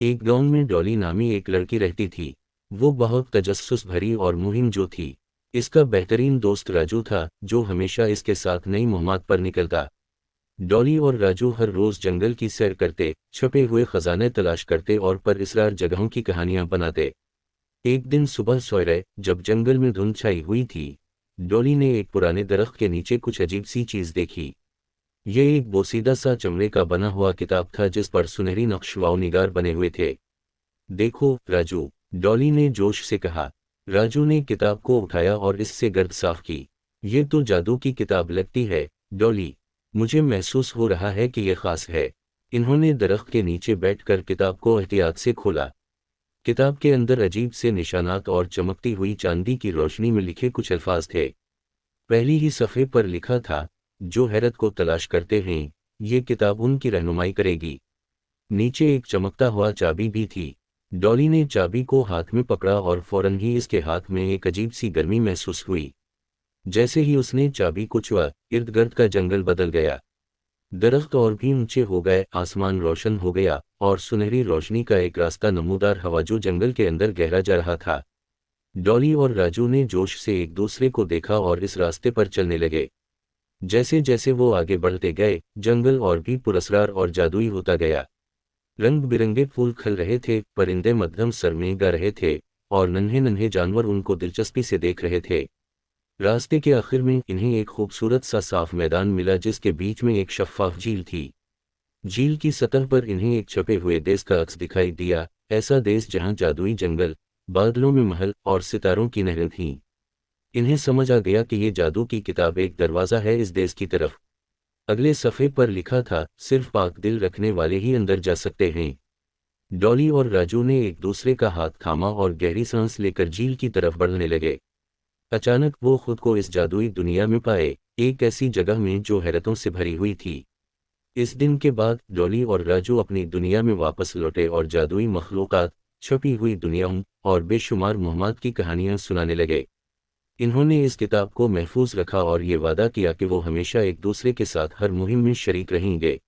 एक गांव में डॉली नामी एक लड़की रहती थी। वो बहुत तजस्सुस भरी और मुहिम जो थी। इसका बेहतरीन दोस्त राजू था, जो हमेशा इसके साथ नई मुहिमात पर निकलता। डॉली और राजू हर रोज जंगल की सैर करते, छुपे हुए खजाने तलाश करते और परइसरार जगहों की कहानियां बनाते। एक दिन सुबह सवेरे जब जंगल में धुंध छाई हुई थी, डॉली ने एक पुराने दरख्त के नीचे कुछ अजीब सी चीज देखी। यह एक बोसीदा सा चमड़े का बना हुआ किताब था जिस पर सुनहरी नक्श व निगार बने हुए थे। देखो राजू, डॉली ने जोश से कहा। राजू ने किताब को उठाया और इससे गर्द साफ की। ये तो जादू की किताब लगती है डॉली, मुझे महसूस हो रहा है कि यह खास है। इन्होंने दरख्त के नीचे बैठकर किताब को एहतियात से खोला। किताब के अंदर अजीब से निशानात और चमकती हुई चांदी की रोशनी में लिखे कुछ अल्फाज थे। पहली ही सफ़े पर लिखा था, जो हैरत को तलाश करते हैं, ये किताब उनकी रहनुमाई करेगी। नीचे एक चमकता हुआ चाबी भी थी। डॉली ने चाबी को हाथ में पकड़ा और फौरन ही इसके हाथ में एक अजीब सी गर्मी महसूस हुई। जैसे ही उसने चाबी को छुआ, इर्द गिर्द का जंगल बदल गया। दरख्त और भी ऊंचे हो गए, आसमान रोशन हो गया और सुनहरी रोशनी का एक रास्ता नमूदार हवा जो जंगल के अंदर गहरा जा रहा था। डॉली और राजू ने जोश से एक दूसरे को देखा और इस रास्ते पर चलने लगे। जैसे जैसे वो आगे बढ़ते गए, जंगल और भी पुरस्कार और जादुई होता गया। रंग बिरंगे फूल खिल रहे थे, परिंदे मध्यम स्वर में गा रहे थे और नन्हे नन्हे जानवर उनको दिलचस्पी से देख रहे थे। रास्ते के आखिर में इन्हें एक खूबसूरत सा साफ मैदान मिला जिसके बीच में एक शफ्फाफ झील थी। झील की सतह पर इन्हें एक छपे हुए देश का अक्स दिखाई दिया, ऐसा देश जहां जादुई जंगल, बादलों में महल और सितारों की नहरें थीं। इन्हें समझ आ गया कि ये जादू की किताब एक दरवाज़ा है इस देश की तरफ। अगले सफ़े पर लिखा था, सिर्फ पाक दिल रखने वाले ही अंदर जा सकते हैं। डॉली और राजू ने एक दूसरे का हाथ थामा और गहरी सांस लेकर झील की तरफ बढ़ने लगे। अचानक वो खुद को इस जादुई दुनिया में पाए, एक ऐसी जगह में जो हैरतों से भरी हुई थी। इस दिन के बाद डॉली और राजू अपनी दुनिया में वापस लौटे और जादुई मखलूकात, छुपी हुई दुनियाओं और बेशुमार मुहम्मद की कहानियां सुनाने लगे। इन्होंने इस किताब को महफूज रखा और ये वादा किया कि वो हमेशा एक दूसरे के साथ हर मुहिम में शरीक रहेंगे।